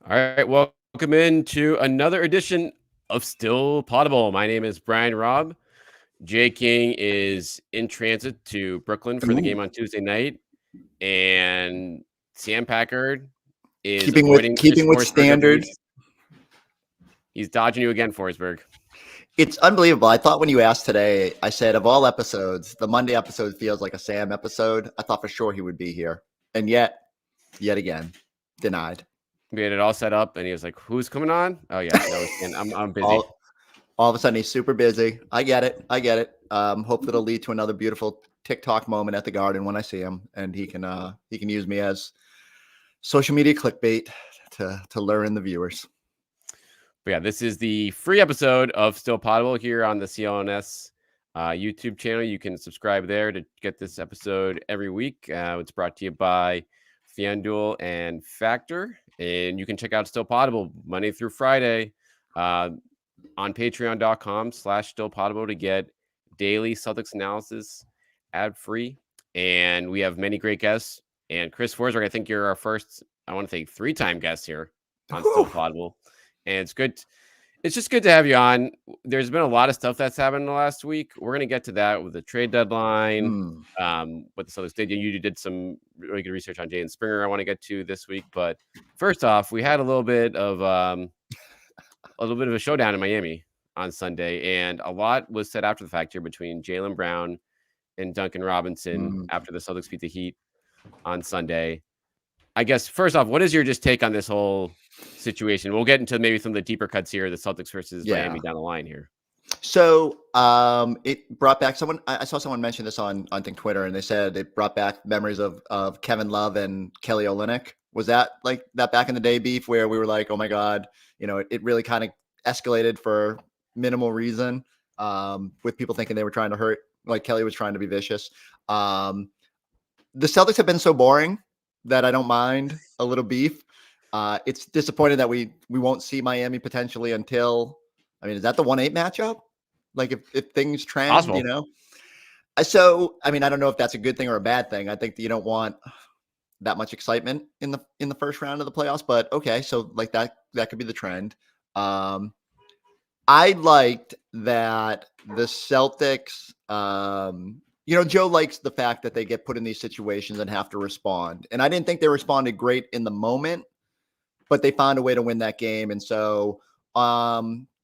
All right, welcome into another edition of Still Poddable. My name is Brian Robb. Jay King is in transit to Brooklyn for the game Ooh. on Tuesday night, and Sam Packard is Keeping with avoiding Chris keeping with Forsberg of the standard. East. He's dodging you again, Forsberg. It's unbelievable. I thought when you asked today, I said of all episodes, the Monday episode feels like a Sam episode. I thought for sure he would be here. And yet again, denied. We had it all set up, and he was like, "Who's coming on?" Oh yeah, no, I'm busy. All of a sudden he's super busy. I get it. Hope that'll lead to another beautiful TikTok moment at the Garden when I see him, and he can use me as social media clickbait to lure in the viewers. But yeah, this is the free episode of Still Poddable here on the CLNS YouTube channel. You can subscribe there to get this episode every week. It's brought to you by FanDuel and Factor. And you can check out Still Poddable Monday through Friday on patreon.com/stillpoddable to get daily Celtics analysis ad-free. And we have many great guests. And Chris Forsberg, I think you're our first, I want to say, 3-time guest here on Still Poddable. And it's good. It's just good to have you on. There's been a lot of stuff that's happened in the last week. We're going to get to that with the trade deadline, what the Celtics did. You did some really good research on Jaylen Springer I want to get to this week. But first off, we had a little bit of a showdown in Miami on Sunday. And a lot was said after the fact here between Jaylen Brown and Duncan Robinson after the Celtics beat the Heat on Sunday. I guess, first off, what is your just take on this whole situation? We'll get into maybe some of the deeper cuts here, the Celtics versus Miami down the line here. So it brought back someone. I saw someone mention this on think Twitter, and they said it brought back memories of Kevin Love and Kelly Olynyk. Was that like that back in the day beef where we were like, oh my God, it really kind of escalated for minimal reason with people thinking they were trying to hurt, like Kelly was trying to be vicious. The Celtics have been so boring that I don't mind a little beef. It's disappointing that we won't see Miami potentially until, is that the 1-8 matchup? Like if things trend, Possible. So, I don't know if that's a good thing or a bad thing. I think that you don't want that much excitement in the first round of the playoffs, but okay. So like that could be the trend. I liked that the Celtics, Joe likes the fact that they get put in these situations and have to respond. And I didn't think they responded great in the moment, but they found a way to win that game. And so,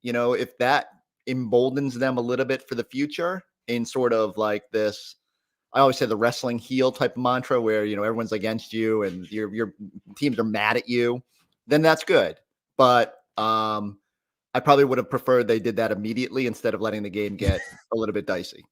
if that emboldens them a little bit for the future in sort of like this, I always say the wrestling heel type of mantra where, everyone's against you and your teams are mad at you, then that's good. But I probably would have preferred they did that immediately instead of letting the game get a little bit dicey.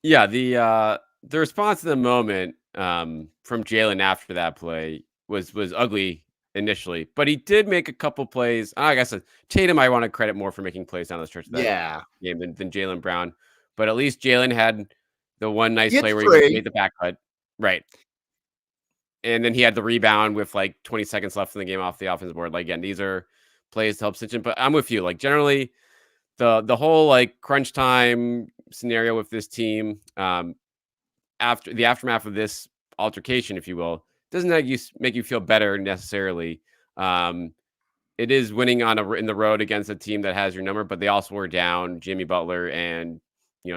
Yeah, the response in the moment from Jaylen after that play was ugly initially, but he did make a couple plays. I guess Tatum I want to credit more for making plays down the stretch of that game than Jaylen Brown. But at least Jaylen had the one nice play where he made the back cut. Right. And then he had the rebound with like 20 seconds left in the game off the offensive board. Like, again, these are plays to help cinch in. But I'm with you. Like, generally, the whole like crunch time scenario with this team after the aftermath of this altercation, if you will, doesn't make you feel better necessarily. It is winning in the road against a team that has your number, but they also were down Jimmy Butler and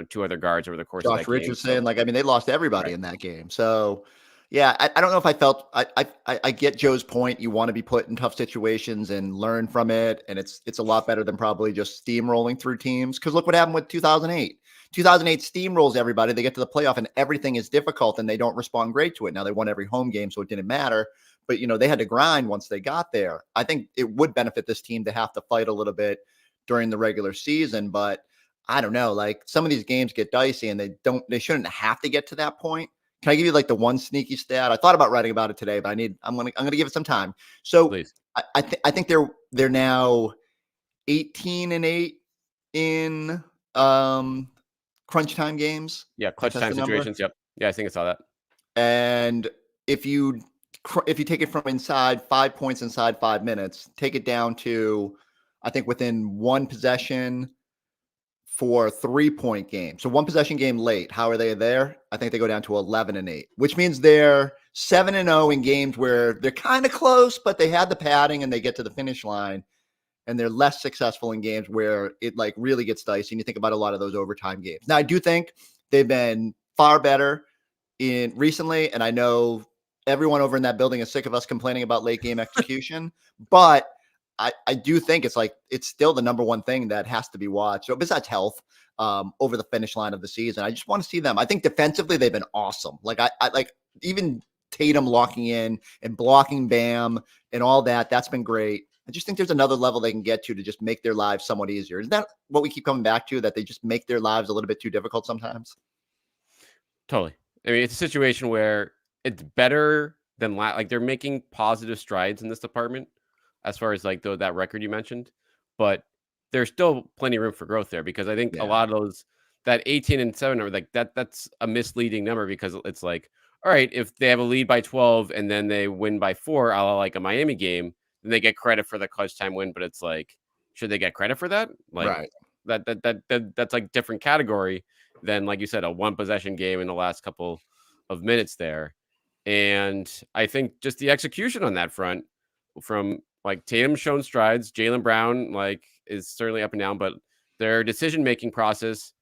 2 other guards over the course of that game. Richardson, they lost everybody in that game. So yeah, I don't know if I felt I get Joe's point. You want to be put in tough situations and learn from it, and it's a lot better than probably just steamrolling through teams. Because look what happened with 2008. 2008 steamrolls everybody. They get to the playoff and everything is difficult, and they don't respond great to it. Now they won every home game, so it didn't matter. But they had to grind once they got there. I think it would benefit this team to have to fight a little bit during the regular season, but I don't know. Like some of these games get dicey, and they shouldn't have to get to that point. Can I give you like the one sneaky stat? I thought about writing about it today, but I'm gonna give it some time. So Please. I think they're now 18-8 in crunch time games. Yeah, clutch time situations. Yep. Yeah, I think I saw that. And if you take it from inside 5 points inside 5 minutes, take it down to, I think within one possession, for 3-point games. So 1 possession game late. How are they there? I think they go down to 11-8, which means they're 7-0 in games where they're kind of close, but they had the padding and they get to the finish line. And they're less successful in games where it like really gets dicey. And you think about a lot of those overtime games. Now, I do think they've been far better in recently. And I know everyone over in that building is sick of us complaining about late game execution, but I do think it's still the number one thing that has to be watched. So besides health, over the finish line of the season, I just want to see them. I think defensively they've been awesome. Like I like even Tatum locking in and blocking Bam and all that. That's been great. I just think there's another level they can get to just make their lives somewhat easier. Isn't that what we keep coming back to? That they just make their lives a little bit too difficult sometimes? Totally. I mean, it's a situation where it's better than like they're making positive strides in this department as far as like that record you mentioned, but there's still plenty of room for growth there because I think a lot of those that 18-7 are like that's a misleading number because it's like, all right, if they have a lead by 12 and then they win by 4, a la like a Miami game, then they get credit for the clutch time win, but it's like, should they get credit for that? Like Right. that's like different category than, like you said, a 1 possession game in the last couple of minutes there. And I think just the execution on that front from like Tatum's shown strides, Jaylen Brown like is certainly up and down, but their decision-making process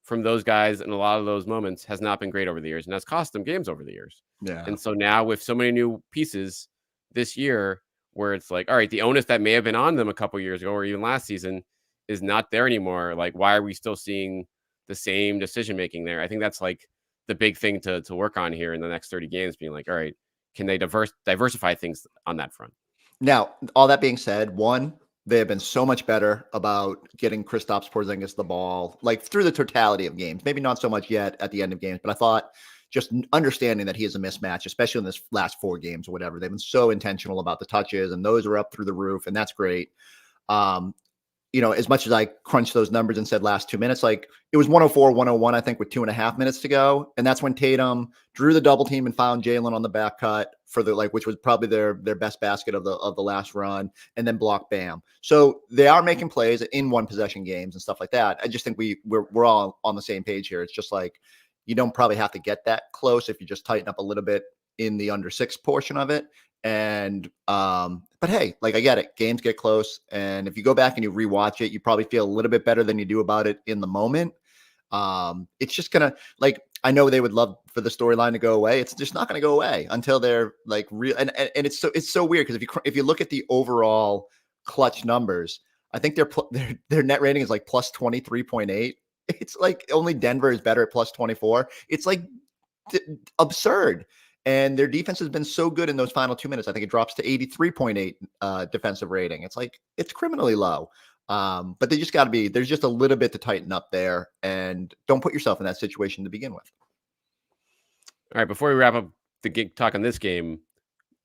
from those guys in a lot of those moments has not been great over the years and has cost them games over the years. Yeah. And so now with so many new pieces this year where it's like, all right, the onus that may have been on them a couple years ago or even last season is not there anymore. Like, why are we still seeing the same decision making there? I think that's like the big thing to work on here in the next 30 games, being like, all right, can they diversify things on that front? Now, all that being said, one, they have been so much better about getting Kristaps Porzingis the ball, like through the totality of games. Maybe not so much yet at the end of games, but I thought just understanding that he is a mismatch, especially in this last 4 games or whatever. They've been so intentional about the touches, and those are up through the roof, and that's great. As much as I crunched those numbers and said last 2 minutes, like it was 104-101, I think, with 2.5 minutes to go. And that's when Tatum drew the double team and found Jaylen on the back cut for which was probably their best basket of the last run, and then blocked Bam. So they are making plays in 1 possession games and stuff like that. I just think we're all on the same page here. It's just like, you don't probably have to get that close if you just tighten up a little bit in the under 6 portion of it. And but hey, like I get it. Games get close, and if you go back and you rewatch it, you probably feel a little bit better than you do about it in the moment. It's just gonna, like, I know they would love for the storyline to go away. It's just not gonna go away until they're like real. And it's so weird because if you look at the overall clutch numbers, I think their net rating is like plus 23.8. It's like only Denver is better at plus 24. It's like absurd. And their defense has been so good in those final 2 minutes. I think it drops to 83.8 defensive rating. It's like, it's criminally low. But they just got to be, there's just a little bit to tighten up there, and don't put yourself in that situation to begin with. All right. Before we wrap up the talk on this game,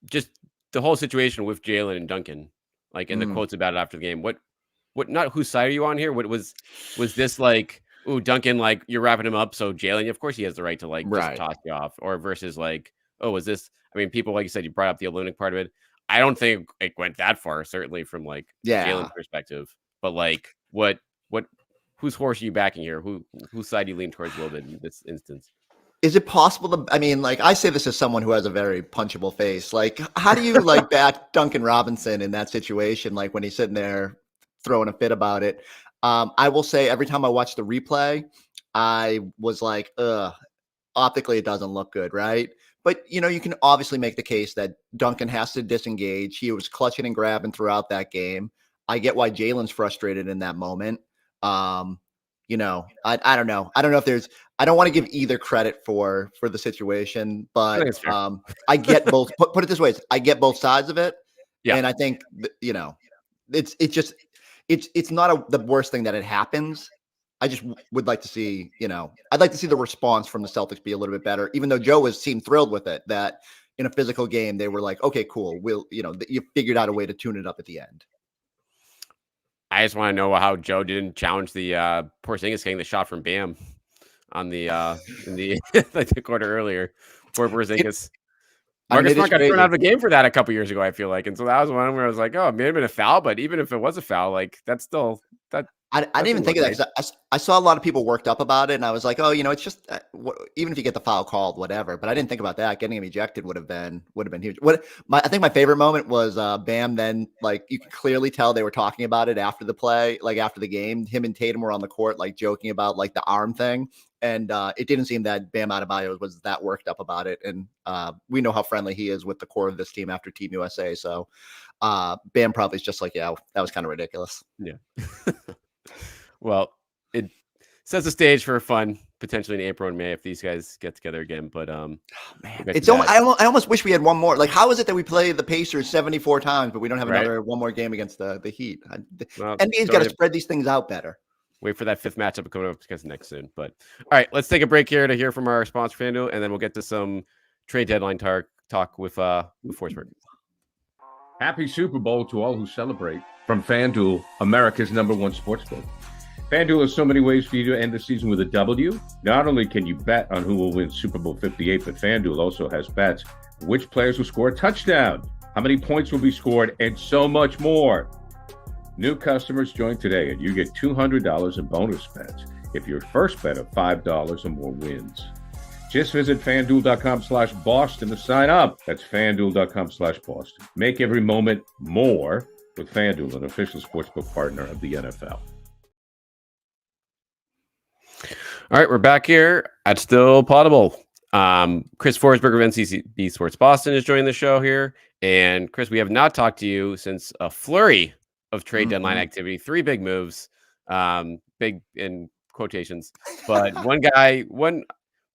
just the whole situation with Jaylen and Duncan, like in the quotes about it after the game, what, not whose side are you on here? What was this like, ooh, Duncan, like you're wrapping him up. So Jaylen, of course he has the right to like just toss you off, or versus like, oh, was this? I mean, people, like you said, you brought up the Olympic part of it. I don't think it went that far, certainly from like Jaylen's perspective. But like, whose horse are you backing here? Whose side do you lean towards a little bit in this instance? Is it possible to? I mean, like I say this as someone who has a very punchable face. Like, how do you like back Duncan Robinson in that situation? Like when he's sitting there throwing a fit about it. I will say every time I watch the replay, I was like, optically it doesn't look good, right? But, you can obviously make the case that Duncan has to disengage. He was clutching and grabbing throughout that game. I get why Jaylen's frustrated in that moment. I don't know. I don't know if I don't want to give either credit for the situation, but I get both. Put it this way. I get both sides of it. Yeah. And I think, it's not the worst thing that it happens. I just would like to see, I'd like to see the response from the Celtics be a little bit better, even though Joe seemed thrilled with it, that in a physical game, they were like, okay, cool. We'll, you figured out a way to tune it up at the end. I just want to know how Joe didn't challenge the Porzingis getting the shot from Bam on the in the like the quarter earlier for Porzingis. Marcus Smart got thrown out of a game for that a couple years ago, I feel like. And so that was one where I was like, oh, it may have been a foul, but even if it was a foul, like that's still I didn't even think of that because I saw a lot of people worked up about it, and I was like, oh, it's just even if you get the foul called, whatever. But I didn't think about that. Getting him ejected would have been huge. I think my favorite moment was Bam. Then like you could clearly tell they were talking about it after the play, like after the game. Him and Tatum were on the court, like joking about like the arm thing, and it didn't seem that Bam Adebayo was that worked up about it. And we know how friendly he is with the core of this team after Team USA. So Bam probably is just like, yeah, that was kind of ridiculous. Yeah. Well, it sets the stage for fun potentially in April and May if these guys get together again. But man, I almost wish we had one more. Like, how is it that we play the Pacers 74 times, but we don't have one more game against the Heat? NBA's got to spread these things out better. Wait for that fifth matchup coming up against the Knicks soon. But all right, let's take a break here to hear from our sponsor FanDuel, and then we'll get to some trade deadline talk with Forsberg. Happy Super Bowl to all who celebrate from FanDuel, America's #1 sportsbook. FanDuel has so many ways for you to end the season with a W. Not only can you bet on who will win Super Bowl 58, but FanDuel also has bets which players will score a touchdown, how many points will be scored, and so much more. New customers join today, and you get $200 in bonus bets if your first bet of $5 or more wins. Just visit FanDuel.com/Boston to sign up. That's FanDuel.com/Boston. Make every moment more with FanDuel, an official sportsbook partner of the NFL. All right, we're back here at Still Poddable. Chris Forsberg of NCB Sports Boston is joining the show here. And Chris, we have not talked to you since a flurry of trade deadline activity, 3 big moves, big in quotations. But one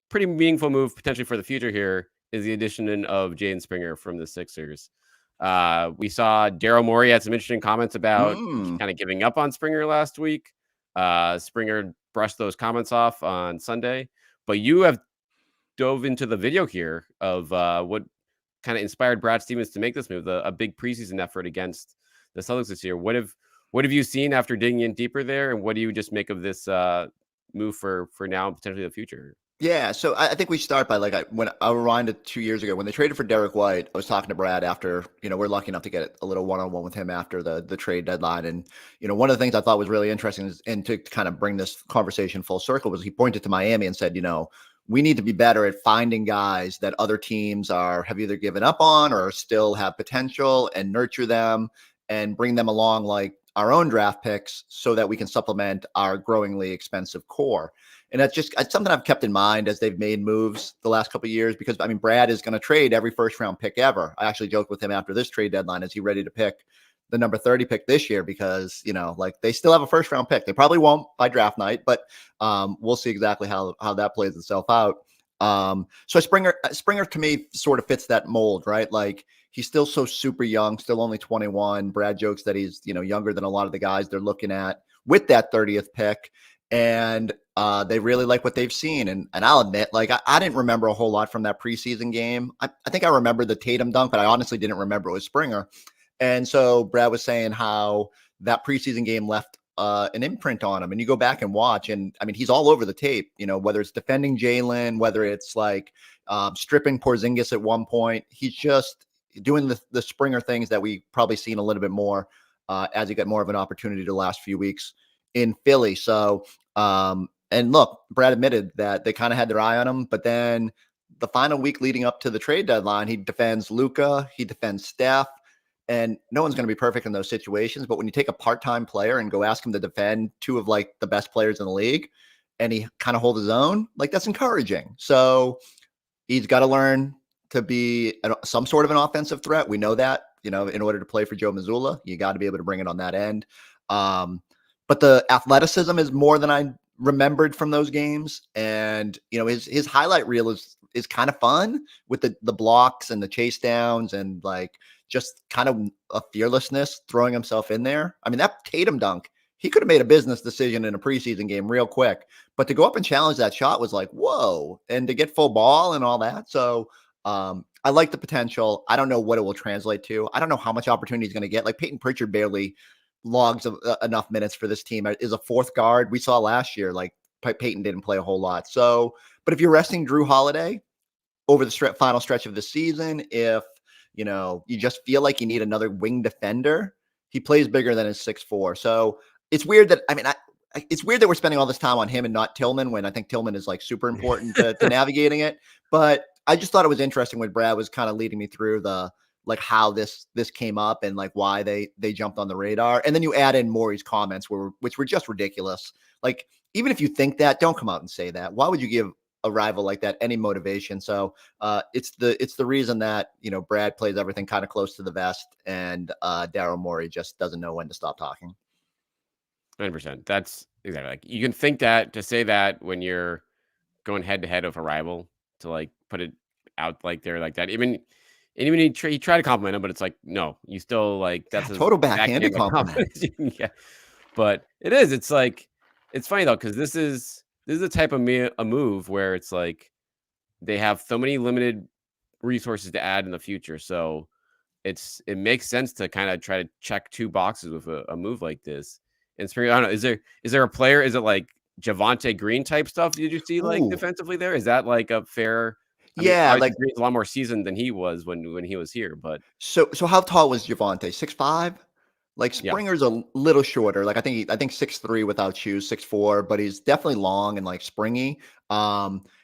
pretty meaningful move potentially for the future here is the addition of Jaden Springer from the Sixers. We saw Daryl Morey had some interesting comments about kind of giving up on Springer last week. Springer brushed those comments off on Sunday, but you have dove into the video here of what kind of inspired Brad Stevens to make this move, a big preseason effort against the Celtics this year. What have you seen after digging in deeper there, and what do you just make of this move for now and potentially the future? Yeah, so I think we start by when I rewind to 2 years ago when they traded for Derek White. I was talking to Brad after, we're lucky enough to get a little one-on-one with him after the trade deadline. And, one of the things I thought was really interesting and to kind of bring this conversation full circle was he pointed to Miami and said, we need to be better at finding guys that other teams have either given up on or still have potential and nurture them and bring them along like our own draft picks so that we can supplement our growingly expensive core. And that's something I've kept in mind as they've made moves the last couple of years, because Brad is going to trade every first round pick ever. I actually joked with him after this trade deadline, is he ready to pick the number 30 pick this year? Because, they still have a first round pick. They probably won't by draft night, but we'll see exactly how that plays itself out. So Springer to me sort of fits that mold, right? Like he's still so super young, still only 21. Brad jokes that he's, younger than a lot of the guys they're looking at with that 30th pick. And they really like what they've seen. And I'll admit, I didn't remember a whole lot from that preseason game. I think I remember the Tatum dunk, but I honestly didn't remember it was Springer. And so Brad was saying how that preseason game left an imprint on him. And you go back and watch, and he's all over the tape, whether it's defending Jaylen, whether it's stripping Porzingis at one point. He's just doing the Springer things that we probably seen a little bit more as he got more of an opportunity the last few weeks in Philly. So, and look, Brad admitted that they kind of had their eye on him, but then the final week leading up to the trade deadline, he defends Luka, he defends Steph, and no one's going to be perfect in those situations. But when you take a part-time player and go ask him to defend 2 of the best players in the league, and he kind of hold his own, that's encouraging. So he's got to learn to be some sort of an offensive threat. We know that, in order to play for Joe Mazzulla, you got to be able to bring it on that end. But the athleticism is more than I remembered from those games. And, his highlight reel is kind of fun with the blocks and the chase downs and just kind of a fearlessness throwing himself in there. That Tatum dunk, he could have made a business decision in a preseason game real quick, but to go up and challenge that shot was whoa, and to get full ball and all that. So I like the potential. I don't know what it will translate to. I don't know how much opportunity he's going to get. Peyton Pritchard barely logs of enough minutes for this team, is a 4th guard. We saw last year, Peyton didn't play a whole lot. So, but if you're resting Drew Holiday over the final stretch of the season, if, you just feel like you need another wing defender, he plays bigger than his 6'4". So it's weird that, it's weird that we're spending all this time on him and not Tillman when I think Tillman is like super important to navigating it. But I just thought it was interesting when Brad was kind of leading me through the like how this came up and like why they jumped on the radar. And then you add in Maury's comments which were just ridiculous. Like, even if you think that, don't come out and say that. Why would you give a rival like that any motivation? So it's the reason that, you know, Brad plays everything kind of close to the vest, and Daryl Morey just doesn't know when to stop talking. 100%. That's exactly, like, you can think that to say that when you're going head to head with a rival, to like put it out like there like that. Even he tried to compliment him, but it's like, no, you still like that's a Total backhanded compliment. Yeah, but it's like, it's funny though, because this is the type of a move where it's like they have so many limited resources to add in the future, so it makes sense to kind of try to check two boxes with a move like this. And Springer, I don't know, is there a player? Is it like Javonte Green type stuff? Did you see like defensively there? Is that like a fair? I mean, like Green's a lot more seasoned than he was when he was here. But so how tall was Javonte? 6'5"? Like Springer's a little shorter. Like I think 6'3" without shoes, 6'4", but he's definitely long and like springy.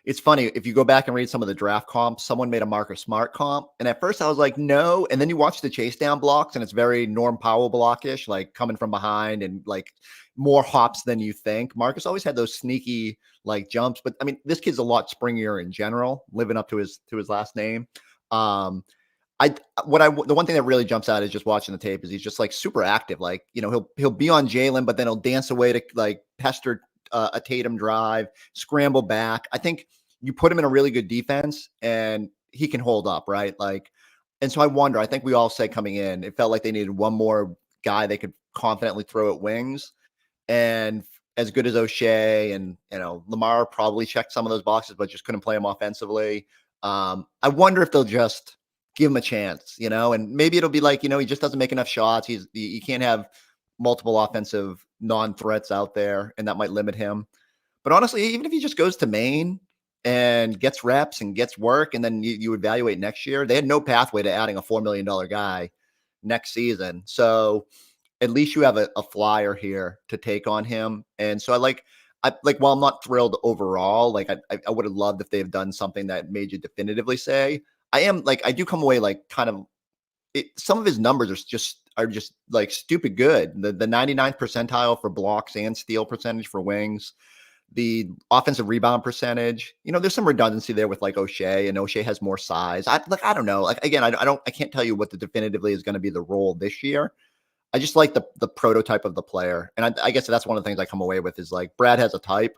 It's funny if you go back and read some of the draft comps, someone made a Marcus Smart comp, and at first I was like, no, and then you watch the chase down blocks, and it's very Norm Powell blockish, like coming from behind and like more hops than you think. Marcus always had those sneaky like jumps, but I mean, this kid's a lot springier in general, living up to his last name. The one thing that really jumps out is just watching the tape is he's just like super active. Like, you know, he'll be on Jaylen, but then he'll dance away to like pester a Tatum drive, scramble back. I think you put him in a really good defense and he can hold up, right? Like, and so I think we all say coming in, it felt like they needed one more guy they could confidently throw at wings. And as good as O'Shea and, you know, Lamar probably checked some of those boxes, but just couldn't play him offensively. I wonder if they'll just give him a chance, you know, and maybe it'll be like, you know, he just doesn't make enough shots. You can't have multiple offensive non-threats out there, and that might limit him. But honestly, even if he just goes to Maine and gets reps and gets work, and then you evaluate next year, they had no pathway to adding a $4 million guy next season. So at least you have a flyer here to take on him. And so while I'm not thrilled overall, like I would have loved if they have done something that made you definitively say, I do come away like kind of some of his numbers are just like stupid good. The 99th percentile for blocks and steal percentage for wings, the offensive rebound percentage, you know, there's some redundancy there with like O'Shea, and O'Shea has more size. I don't know. Like, again, I can't tell you what the definitively is going to be the role this year. I just like the prototype of the player. And I guess that's one of the things I come away with is like Brad has a type,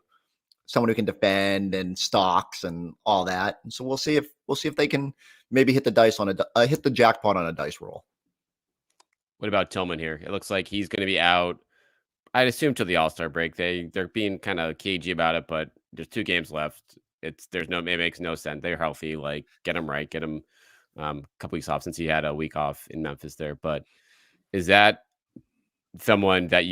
someone who can defend and stocks and all that. And so we'll see if they can maybe hit the jackpot on a dice roll. What about Tillman here? It looks like he's going to be out, I'd assume, till the All-Star break. They're being kind of cagey about it, but there's 2 games left. It makes no sense. They're healthy. Like, get him right. Get him a couple weeks off, since he had a week off in Memphis there. But is that someone that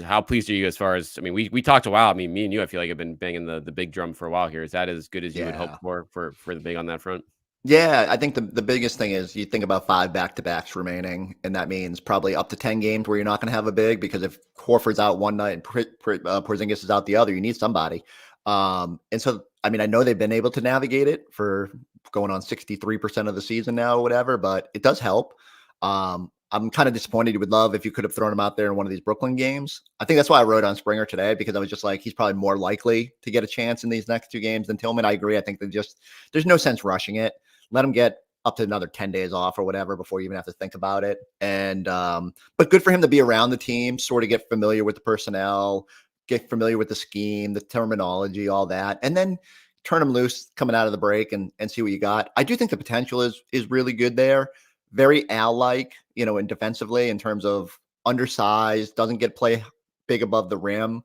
how pleased are you as far as, I mean, we talked a while. I mean, me and you, I feel like, have been banging the big drum for a while here. Is that as good as you would hope for the big on that front? Yeah, I think the biggest thing is you think about 5 back-to-backs remaining, and that means probably up to 10 games where you're not going to have a big, because if Horford's out one night and Porzingis is out the other, you need somebody. And so, I mean, I know they've been able to navigate it for going on 63% of the season now or whatever, but it does help. I'm kind of disappointed. You would love if you could have thrown him out there in one of these Brooklyn games. I think that's why I wrote on Springer today, because I was just like, he's probably more likely to get a chance in these next 2 games than Tillman. I agree. I think there's no sense rushing it. Let him get up to another 10 days off or whatever before you even have to think about it. And, but good for him to be around the team, sort of get familiar with the personnel, get familiar with the scheme, the terminology, all that, and then turn him loose coming out of the break and see what you got. I do think the potential is really good there. Very Al-like, you know, and defensively in terms of undersized, doesn't get play big above the rim,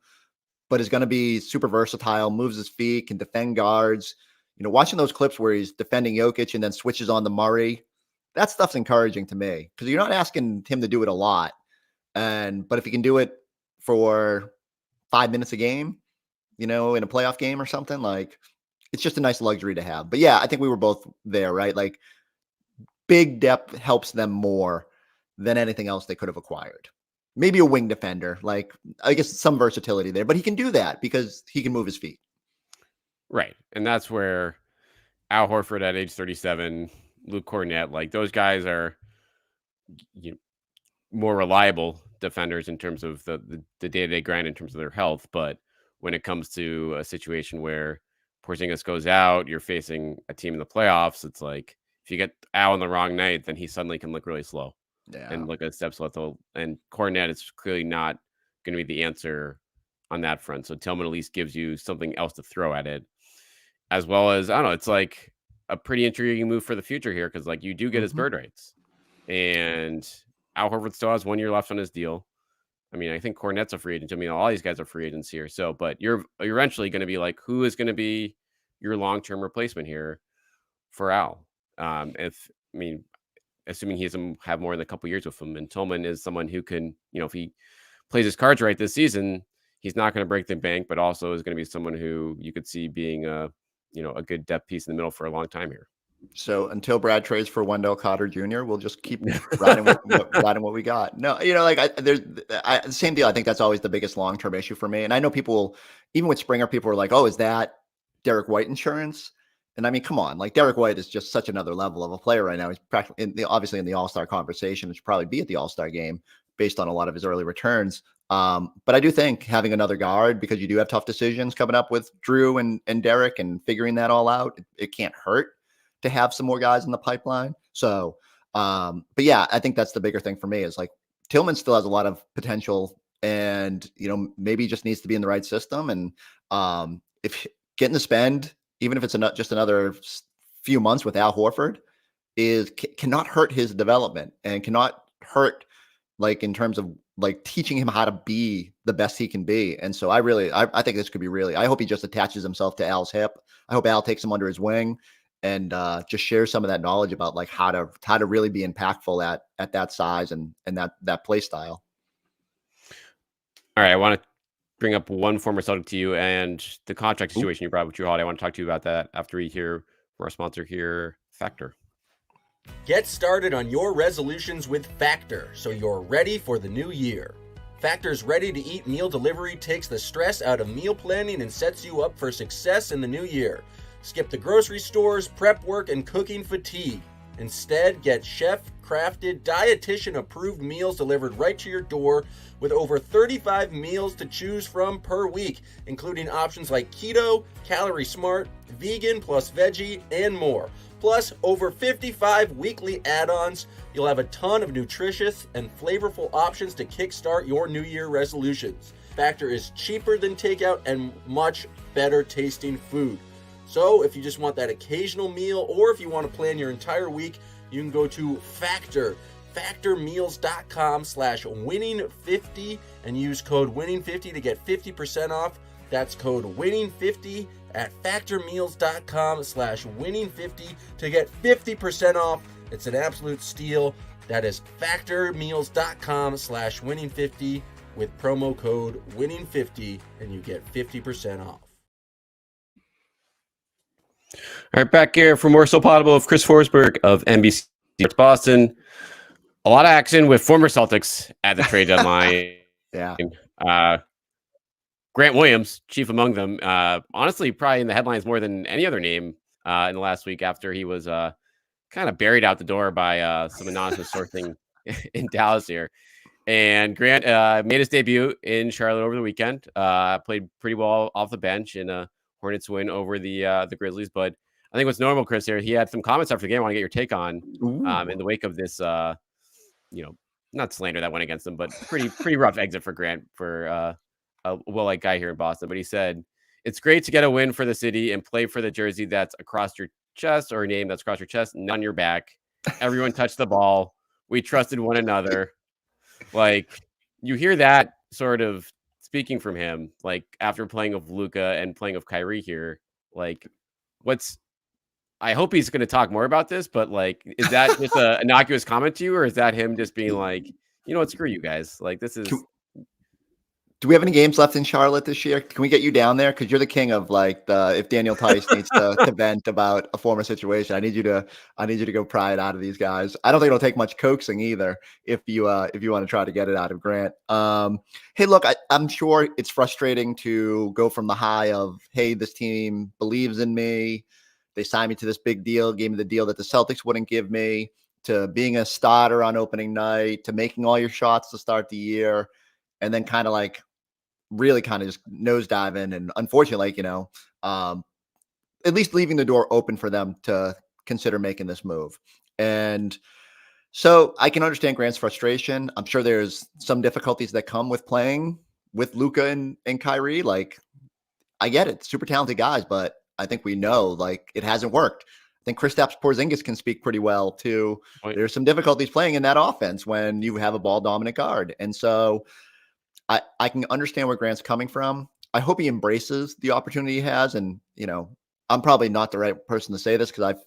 but is going to be super versatile, moves his feet, can defend guards. You know, watching those clips where he's defending Jokic and then switches on to Murray, that stuff's encouraging to me, because you're not asking him to do it a lot. But if he can do it for 5 minutes a game, you know, in a playoff game or something, like, it's just a nice luxury to have. But yeah, I think we were both there, right? Like, big depth helps them more than anything else they could have acquired. maybe a wing defender. Like, I guess some versatility there, but he can do that because he can move his feet. Right. And that's where Al Horford at age 37, Luke Cornett, like those guys are more reliable defenders in terms of the day-to-day grind in terms of their health. But when it comes to a situation where Porzingis goes out, you're facing a team in the playoffs, it's like if you get Al on the wrong night, then he suddenly can look really slow and look at steps left. And Cornett is clearly not going to be the answer on that front. So Tillman at least gives you something else to throw at it, as well as, I don't know, it's like a pretty intriguing move for the future here because like you do get his bird rights. And Al Horford still has 1 year left on his deal. I mean, I think Cornett's a free agent. I mean, all these guys are free agents here. So, but you're eventually going to be like, who is going to be your long-term replacement here for Al? Assuming he doesn't have more than a couple years with him. And Tillman is someone who can, if he plays his cards right this season, he's not going to break the bank, but also is going to be someone who you could see being a good depth piece in the middle for a long time here. So until Brad trades for Wendell Carter Jr., we'll just keep riding what we got. No, there's the same deal. I think that's always the biggest long-term issue for me. And I know people, even with Springer, people are like, "Oh, is that Derek White insurance?" And I mean, come on, like Derek White is just such another level of a player right now. He's practically obviously in the All-Star conversation. He should probably be at the All-Star game based on a lot of his early returns. But I do think having another guard, because you do have tough decisions coming up with Drew and Derek and figuring that all out, it can't hurt to have some more guys in the pipeline. So, but yeah, I think that's the bigger thing for me is like Tillman still has a lot of potential and, maybe just needs to be in the right system. And if getting to spend, even if it's just another few months with Al Horford cannot hurt his development and cannot hurt like in terms of like teaching him how to be the best he can be. And so I think this could be I hope he just attaches himself to Al's hip. I hope Al takes him under his wing and just share some of that knowledge about like how to really be impactful at that size and that play style. All right. I want to bring up one former Celtic to you and the contract situation you brought with Drew Holiday. I want to talk to you about that after we hear from our sponsor here, Factor. Get started on your resolutions with Factor so you're ready for the new year. Factor's ready-to-eat meal delivery takes the stress out of meal planning and sets you up for success in the new year. Skip the grocery stores, prep work, and cooking fatigue. Instead, get chef-crafted, dietitian-approved meals delivered right to your door with over 35 meals to choose from per week, including options like keto, calorie smart, vegan plus veggie, and more. Plus, over 55 weekly add-ons. You'll have a ton of nutritious and flavorful options to kickstart your New Year resolutions. Factor is cheaper than takeout and much better tasting food. So if you just want that occasional meal or if you want to plan your entire week, you can go to factormeals.com/winning50 and use code winning50 to get 50% off. That's code winning50 at factormeals.com/winning50 to get 50% off. It's an absolute steal. That is factormeals.com/winning50 with promo code winning50 and you get 50% off. All right, back here for more Poddable of Chris Forsberg of NBC Sports Boston. A lot of action with former Celtics at the trade deadline. Yeah. Grant Williams, chief among them. Honestly, probably in the headlines more than any other name in the last week after he was kind of buried out the door by some anonymous sourcing in Dallas here. And Grant made his debut in Charlotte over the weekend. Played pretty well off the bench in a Hornets win over the Grizzlies. But I think what's notable, Chris, here, he had some comments after the game I want to get your take on in the wake of this, not slander that went against him, but pretty rough exit for Grant for a well-liked guy here in Boston. But he said, "It's great to get a win for the city and play for the jersey that's across your chest or a name that's across your chest, not on your back. Everyone touched the ball. We trusted one another." Like, you hear that sort of speaking from him, like after playing of Luka and playing of Kyrie here, like I hope he's going to talk more about this, but like, is that just an innocuous comment to you, or is that him just being like, you know what, screw you guys? Like, this is. Do we have any games left in Charlotte this year? Can we get you down there? Because you're the king of like if Daniel Tice needs to vent about a former situation, I need you to go pry it out of these guys. I don't think it'll take much coaxing either if you want to try to get it out of Grant. Hey, look, I'm sure it's frustrating to go from the high of, hey, this team believes in me. They signed me to this big deal, gave me the deal that the Celtics wouldn't give me, to being a starter on opening night, to making all your shots to start the year, and then kind of like really kind of just nosediving. And unfortunately, at least leaving the door open for them to consider making this move. And so I can understand Grant's frustration. I'm sure there's some difficulties that come with playing with Luka and Kyrie. Like, I get it. Super talented guys, but I think we know, like, it hasn't worked. I think Kristaps Porzingis can speak pretty well too. There's some difficulties playing in that offense when you have a ball dominant guard. And so I can understand where Grant's coming from. I hope he embraces the opportunity he has. And, I'm probably not the right person to say this because I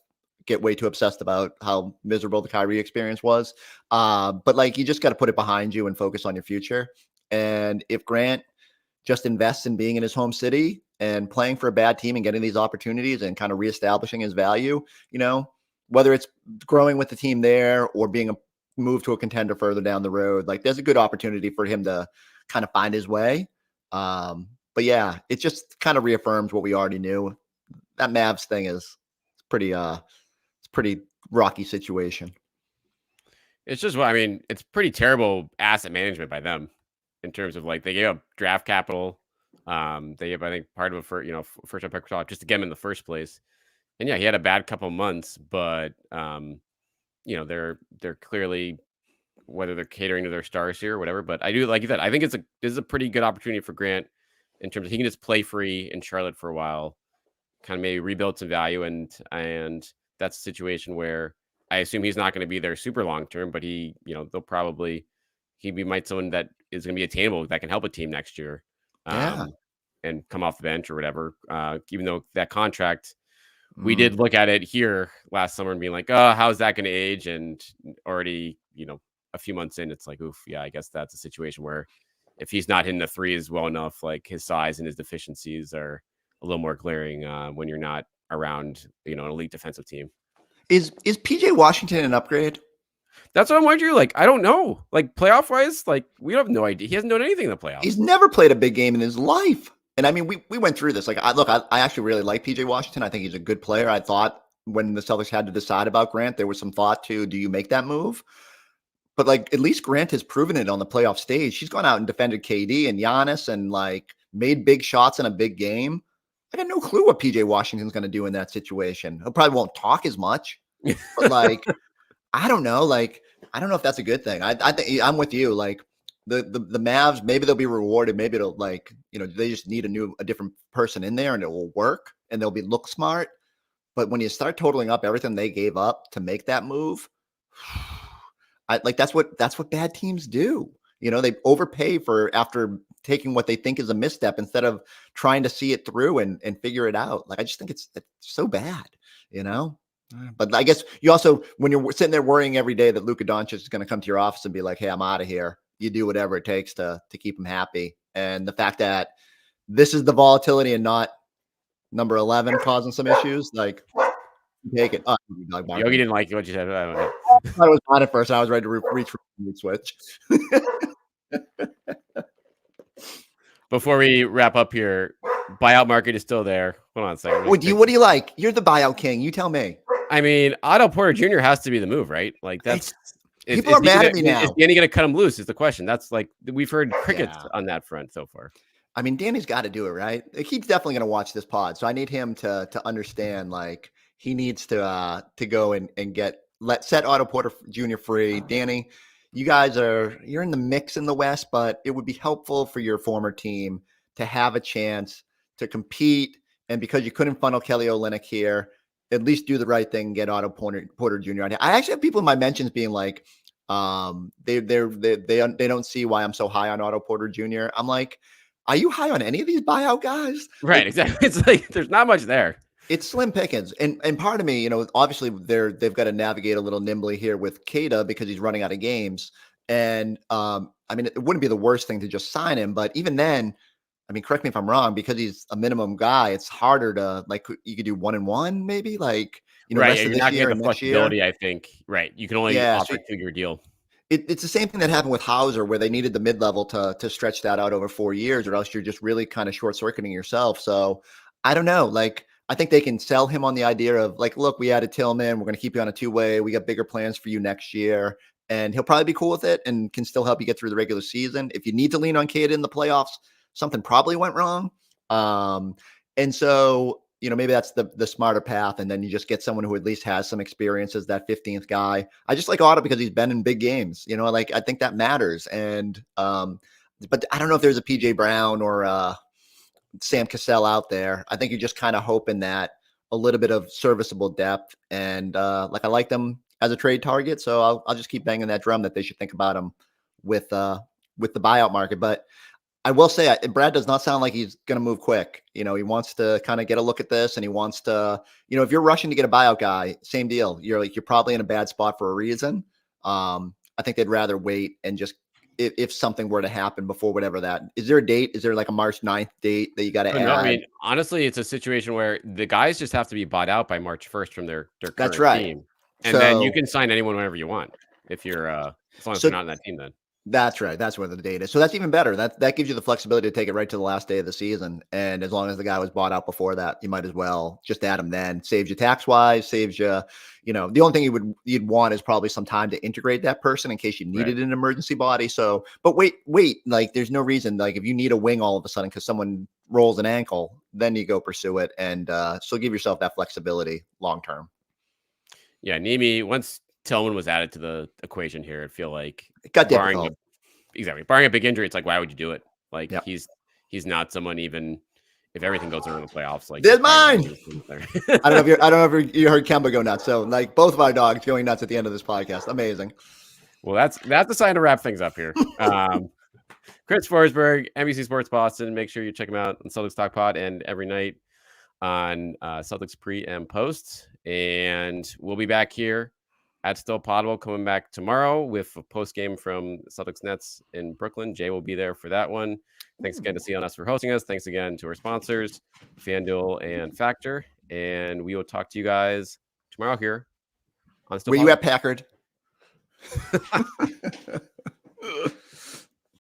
get way too obsessed about how miserable the Kyrie experience was. But like, you just got to put it behind you and focus on your future. And if Grant just invests in being in his home city and playing for a bad team and getting these opportunities and kind of reestablishing his value, whether it's growing with the team there or being moved to a contender further down the road, like there's a good opportunity for him to kind of find his way. But yeah, it just kind of reaffirms what we already knew. That Mavs thing is pretty rocky situation. It's just, it's pretty terrible asset management by them in terms of like they gave up draft capital. They gave, I think, part of it for, first round pick just to get him in the first place. And yeah, he had a bad couple months, but they're clearly, whether they're catering to their stars here or whatever. But I do, like you said, I think this is a pretty good opportunity for Grant in terms of he can just play free in Charlotte for a while, kind of maybe rebuild some value, and that's a situation where I assume he's not going to be there super long term, but he might someone that is going to be attainable that can help a team next year, and come off the bench or whatever. Even though that contract, we did look at it here last summer and being like, oh, how's that going to age? And already, a few months in, it's like, oof, yeah, I guess that's a situation where if he's not hitting the threes well enough, like his size and his deficiencies are a little more glaring when you're not around, an elite defensive team. Is PJ Washington an upgrade? That's what I'm wondering. Like, I don't know. Like, playoff wise, like we have no idea. He hasn't done anything in the playoffs. He's never played a big game in his life. And I mean, we went through this. Like, I actually really like PJ Washington. I think he's a good player. I thought when the Celtics had to decide about Grant, there was some thought to, do you make that move? But like, at least Grant has proven it on the playoff stage. She's gone out and defended KD and Giannis and like made big shots in a big game. I got no clue what PJ Washington's going to do in that situation. He probably won't talk as much, but like, I don't know. Like, I don't know if that's a good thing. I think I'm with you. Like the Mavs, maybe they'll be rewarded. Maybe it'll like, they just need a different person in there and it will work and they'll look smart. But when you start totaling up everything they gave up to make that move, that's what bad teams do. They overpay after taking what they think is a misstep instead of trying to see it through and figure it out. Like, I just think it's so bad, But I guess you also, when you're sitting there worrying every day that Luka Doncic is going to come to your office and be like, hey, I'm out of here, you do whatever it takes to keep him happy. And the fact that this is the volatility and not number 11 causing some issues, like, take it. Yogi didn't like what you said. I don't know. I was on it first. And I was ready to reach for the switch. Before we wrap up here, buyout market is still there. Hold on a second. What do you like? You're the buyout king. You tell me. I mean, Otto Porter Jr. has to be the move, right? Like that's people are mad at me now. Is Danny going to cut him loose? Is the question. That's like we've heard crickets on that front so far. I mean, Danny's got to do it, right? He's definitely going to watch this pod, so I need him to understand. Like he needs to go and set Otto Porter Jr. free. Danny, you're in the mix in the West, but it would be helpful for your former team to have a chance to compete. And because you couldn't funnel Kelly Olynyk here, at least do the right thing and get Otto Porter Jr. on here. I actually have people in my mentions being like, they don't see why I'm so high on Otto Porter Jr. I'm like, are you high on any of these buyout guys? Right, exactly. It's like there's not much there. It's slim pickings. And part of me, obviously they've got to navigate a little nimbly here with Kada because he's running out of games. And I mean, it wouldn't be the worst thing to just sign him, but even then, I mean, correct me if I'm wrong, because he's a minimum guy, it's harder to like, you could do 1-1 maybe, like, Right. Yeah, rest of you're this not gonna year get and the next year. flexibility, I think. Right. You can only Yeah. offer So a 2-year deal. it's the same thing that happened with Hauser, where they needed the mid-level to stretch that out over 4 years, or else you're just really kind of short-circuiting yourself. So I don't know. Like, I think they can sell him on the idea of like, look, we added Tillman, we're going to keep you on a 2-way. We got bigger plans for you next year, and he'll probably be cool with it and can still help you get through the regular season. If you need to lean on Cade in the playoffs, something probably went wrong. And so, maybe that's the smarter path. And then you just get someone who at least has some experience as that 15th guy. I just like Otto because he's been in big games, like I think that matters. And, but I don't know if there's a PJ Brown or Sam Cassell out there. I think you're just kind of hoping that a little bit of serviceable depth. And like, I like them as a trade target. So I'll just keep banging that drum that they should think about him with the buyout market. But I will say, Brad does not sound like he's going to move quick. He wants to kind of get a look at this, and he wants to, if you're rushing to get a buyout guy, same deal. You're probably in a bad spot for a reason. I think they'd rather wait and just, if something were to happen before whatever that is. There a date? Is there like a March 9th date that you got to add? No, I mean, honestly, it's a situation where the guys just have to be bought out by March 1st from their current That's right. team. And then you can sign anyone whenever you want if you're as long as they're not in that team then. That's right. That's where the date is. So that's even better. That gives you the flexibility to take it right to the last day of the season. And as long as the guy was bought out before that, you might as well just add him then. Saves you tax wise, saves you, the only thing you'd want is probably some time to integrate that person in case you needed an emergency body. So, but wait, like there's no reason, like if you need a wing all of a sudden because someone rolls an ankle, then you go pursue it. And so give yourself that flexibility long term. Yeah, Nimi, once Tillman was added to the equation here, I feel like it got difficult. Barring a big injury, it's like, why would you do it? Like, yep. he's not someone, even if everything goes wrong in the playoffs. Like, there's mine. I don't know if you heard Kemba go nuts. So like both of our dogs going nuts at the end of this podcast. Amazing. Well, that's the sign to wrap things up here. Chris Forsberg, NBC Sports Boston. Make sure you check him out on Celtics Talk Pod and every night on Celtics pre and post. And we'll be back here at Still Poddable, coming back tomorrow with a post game from Celtics Nets in Brooklyn. Jay will be there for that one. Thanks again to CLNS for hosting us. Thanks again to our sponsors, FanDuel and Factor. And we will talk to you guys tomorrow here on Still Poddable. Were you at Packard?